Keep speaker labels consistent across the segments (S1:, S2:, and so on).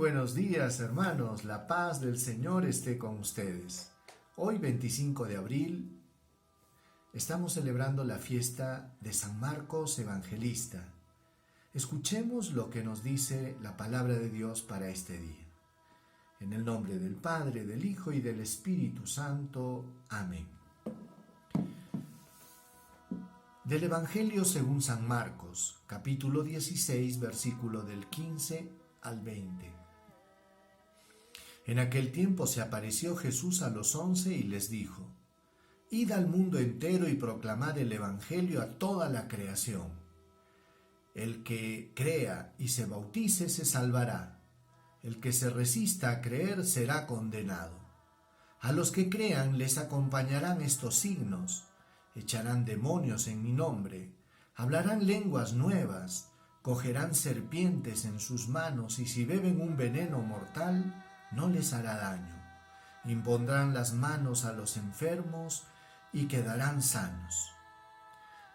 S1: buenos días, hermanos. La paz del Señor esté con ustedes. Hoy, 25 de abril, estamos celebrando la fiesta de San Marcos Evangelista. Escuchemos lo que nos dice la palabra de Dios para este día. En el nombre del Padre, del Hijo y del Espíritu Santo. Amén. Del Evangelio según San Marcos, capítulo 16, versículo del 15 al 20. En aquel tiempo se apareció Jesús a los 11 y les dijo: Id al mundo entero y proclamad el Evangelio a toda la creación. El que crea y se bautice se salvará. El que se resista a creer será condenado. A los que crean les acompañarán estos signos: echarán demonios en mi nombre, hablarán lenguas nuevas, cogerán serpientes en sus manos y si beben un veneno mortal, no les hará daño. Impondrán las manos a los enfermos y quedarán sanos.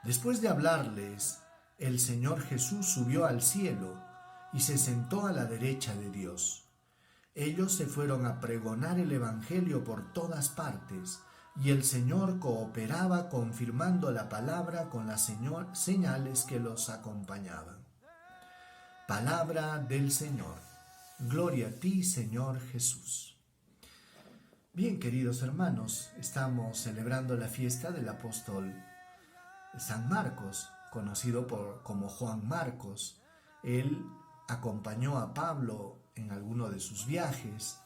S1: Después de hablarles, el Señor Jesús subió al cielo y se sentó a la derecha de Dios. Ellos se fueron a pregonar el Evangelio por todas partes, y el Señor cooperaba confirmando la palabra con las señales que los acompañaban. Palabra del Señor. Gloria a ti, Señor Jesús. Bien, queridos hermanos, estamos celebrando la fiesta del apóstol San Marcos, conocido como Juan Marcos. Él acompañó a Pablo en alguno de sus viajes,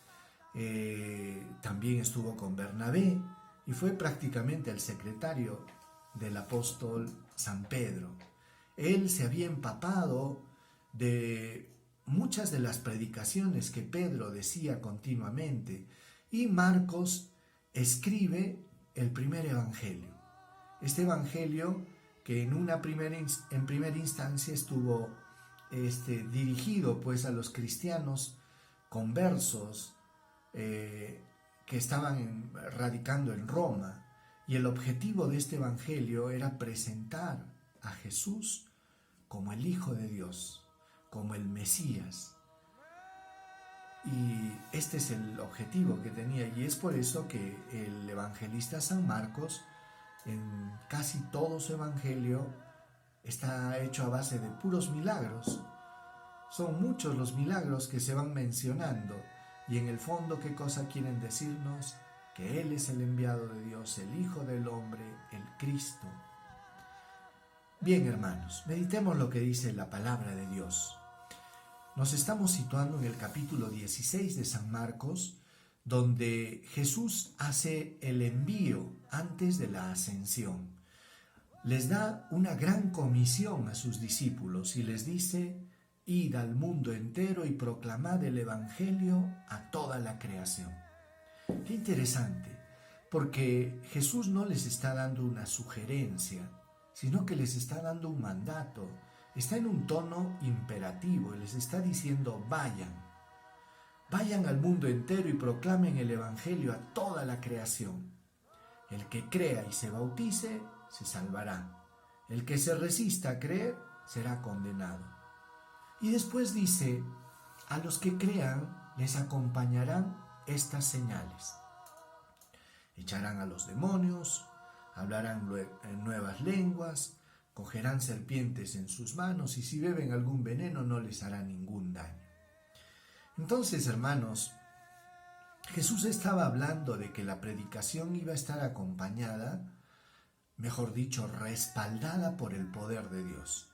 S1: también estuvo con Bernabé y fue prácticamente el secretario del apóstol San Pedro. Él se había empapado de muchas de las predicaciones que Pedro decía continuamente, y Marcos escribe el primer evangelio. Este evangelio que en primera instancia estuvo dirigido pues a los cristianos conversos que estaban radicando en Roma, y el objetivo de este evangelio era presentar a Jesús como el Hijo de Dios, como el Mesías. Y este es el objetivo que tenía, y es por eso que el evangelista San Marcos, en casi todo su evangelio, está hecho a base de puros milagros. Son muchos los milagros que se van mencionando, y en el fondo, ¿qué cosa quieren decirnos? Que Él es el enviado de Dios, el Hijo del Hombre, el Cristo. Bien, hermanos, meditemos lo que dice la palabra de Dios. Nos estamos situando en el capítulo 16 de San Marcos, donde Jesús hace el envío antes de la ascensión. Les da una gran comisión a sus discípulos y les dice: Id al mundo entero y proclamad el Evangelio a toda la creación. Qué interesante, porque Jesús no les está dando una sugerencia, sino que les está dando un mandato. Está en un tono imperativo y les está diciendo: vayan al mundo entero y proclamen el Evangelio a toda la creación. El que crea y se bautice se salvará. El que se resista a creer será condenado. Y después dice: a los que crean les acompañarán estas señales. Echarán a los demonios, hablarán nuevas lenguas, cogerán serpientes en sus manos y si beben algún veneno no les hará ningún daño. Entonces, hermanos, Jesús estaba hablando de que la predicación iba a estar acompañada, mejor dicho, respaldada por el poder de Dios.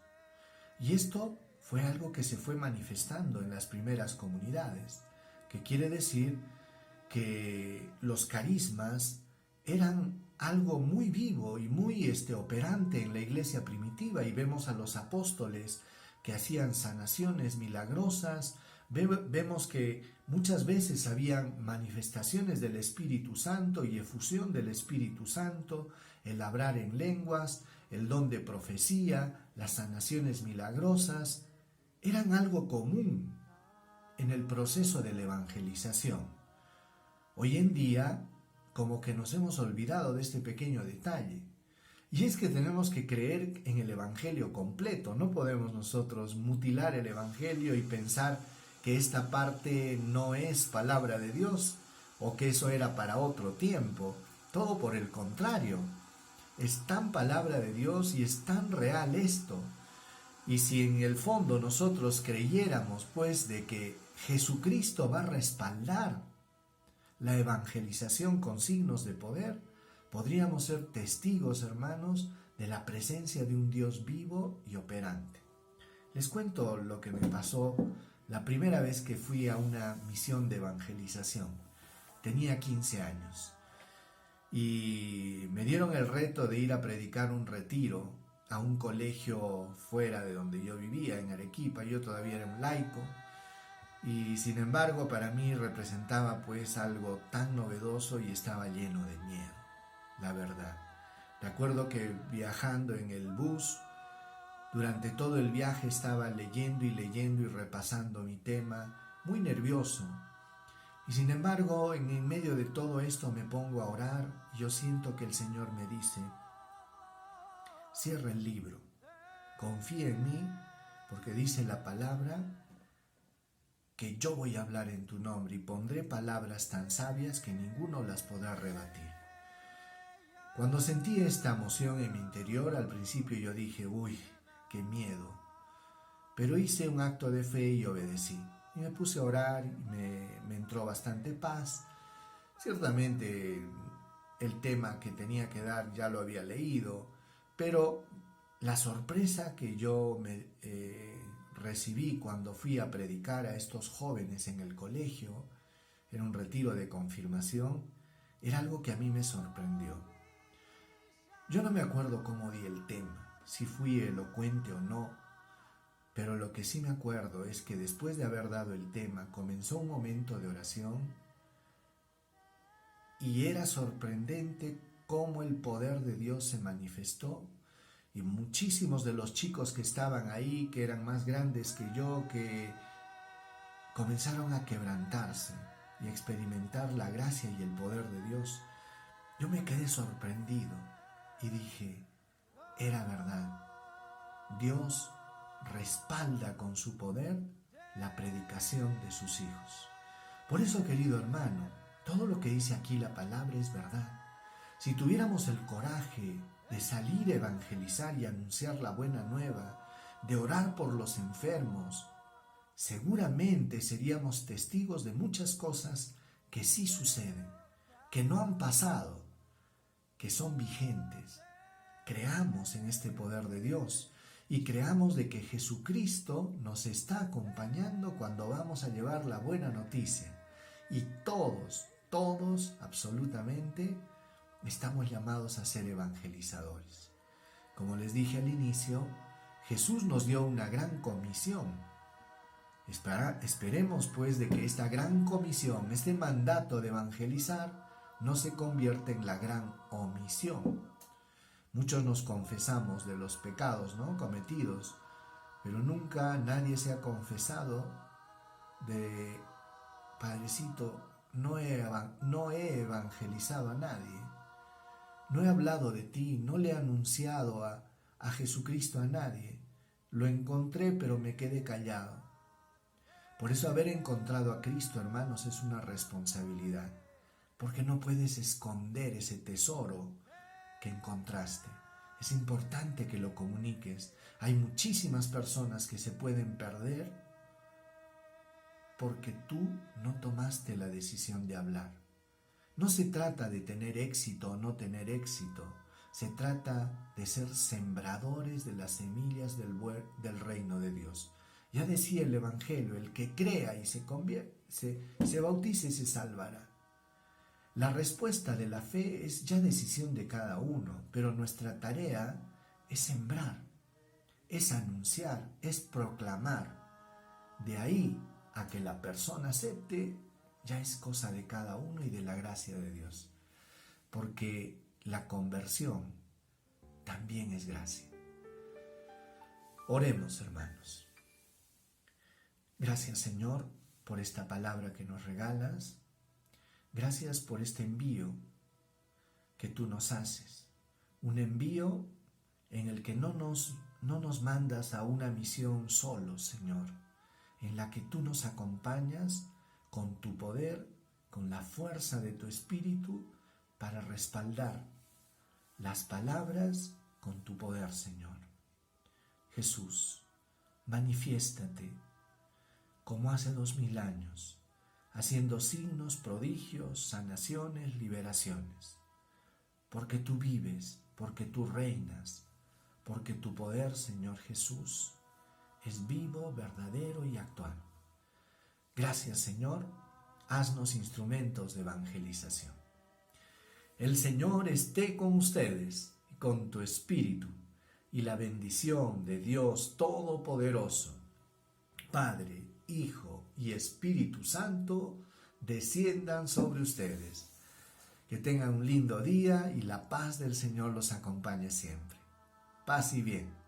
S1: Y esto fue algo que se fue manifestando en las primeras comunidades, que quiere decir que los carismas eran algo muy vivo y muy operante en la iglesia primitiva, y vemos a los apóstoles que hacían sanaciones milagrosas. Vemos que muchas veces habían manifestaciones del Espíritu Santo y efusión del Espíritu Santo, el hablar en lenguas, el don de profecía, las sanaciones milagrosas, eran algo común en el proceso de la evangelización. Hoy en día, como que nos hemos olvidado de este pequeño detalle. Y es que tenemos que creer en el Evangelio completo. No podemos nosotros mutilar el Evangelio y pensar que esta parte no es palabra de Dios o que eso era para otro tiempo. Todo por el contrario. Es tan palabra de Dios y es tan real esto. Y si en el fondo nosotros creyéramos pues de que Jesucristo va a respaldar la evangelización con signos de poder, podríamos ser testigos, hermanos, de la presencia de un Dios vivo y operante. Les cuento lo que me pasó la primera vez que fui a una misión de evangelización. Tenía 15 años y me dieron el reto de ir a predicar un retiro a un colegio fuera de donde yo vivía, en Arequipa. Yo todavía era un laico y sin embargo para mí representaba pues algo tan novedoso y estaba lleno de miedo, la verdad. Recuerdo que viajando en el bus, durante todo el viaje estaba leyendo y repasando mi tema, muy nervioso. Y sin embargo, en medio de todo esto me pongo a orar y yo siento que el Señor me dice: cierra el libro, confía en mí, porque dice la palabra que yo voy a hablar en tu nombre y pondré palabras tan sabias que ninguno las podrá rebatir. Cuando sentí esta emoción en mi interior, al principio yo dije: uy, qué miedo. Pero hice un acto de fe y obedecí. Y me puse a orar y me entró bastante paz. Ciertamente el tema que tenía que dar ya lo había leído, pero la sorpresa que yo recibí cuando fui a predicar a estos jóvenes en el colegio, en un retiro de confirmación, era algo que a mí me sorprendió. Yo no me acuerdo cómo di el tema, si fui elocuente o no, pero lo que sí me acuerdo es que después de haber dado el tema comenzó un momento de oración y era sorprendente cómo el poder de Dios se manifestó y muchísimos de los chicos que estaban ahí, que eran más grandes que yo, que comenzaron a quebrantarse y a experimentar la gracia y el poder de Dios. Yo me quedé sorprendido y dije: era verdad, Dios respalda con su poder la predicación de sus hijos. Por eso, querido hermano, todo lo que dice aquí la palabra es verdad. Si tuviéramos el coraje de salir a evangelizar y anunciar la buena nueva, de orar por los enfermos, seguramente seríamos testigos de muchas cosas que sí suceden, que no han pasado, que son vigentes. Creamos en este poder de Dios y creamos de que Jesucristo nos está acompañando cuando vamos a llevar la buena noticia. Y todos, absolutamente, estamos llamados a ser evangelizadores. Como les dije al inicio, Jesús nos dio una gran comisión. Esperemos pues de que esta gran comisión, este mandato de evangelizar, no se convierta en la gran omisión. Muchos nos confesamos de los pecados, ¿no?, cometidos, pero nunca nadie se ha confesado de: Padrecito, no he evangelizado a nadie, no he hablado de ti, no le he anunciado a Jesucristo a nadie, lo encontré pero me quedé callado. Por eso haber encontrado a Cristo, hermanos, es una responsabilidad, porque no puedes esconder ese tesoro que encontraste. Es importante que lo comuniques. Hay muchísimas personas que se pueden perder porque tú no tomaste la decisión de hablar. No se trata de tener éxito o no tener éxito, se trata de ser sembradores de las semillas del reino de Dios. Ya decía el Evangelio: el que crea y se bautice y se salvará. La respuesta de la fe es ya decisión de cada uno, pero nuestra tarea es sembrar, es anunciar, es proclamar. De ahí a que la persona acepte, ya es cosa de cada uno y de la gracia de Dios. Porque la conversión también es gracia. Oremos, hermanos. Gracias, Señor, por esta palabra que nos regalas. Gracias por este envío que tú nos haces. Un envío en el que no nos mandas a una misión solos, Señor. en la que tú nos acompañas con tu poder, con la fuerza de tu espíritu, para respaldar las palabras con tu poder, Señor. Jesús, manifiéstate como hace 2000 años, haciendo signos, prodigios, sanaciones, liberaciones. Porque tú vives, porque tú reinas, porque tu poder, Señor Jesús, es vivo, verdadero y actual. Gracias, Señor, haznos instrumentos de evangelización. El Señor esté con ustedes y con tu espíritu, y la bendición de Dios Todopoderoso, Padre, Hijo y Espíritu Santo, desciendan sobre ustedes. Que tengan un lindo día y la paz del Señor los acompañe siempre. Paz y bien.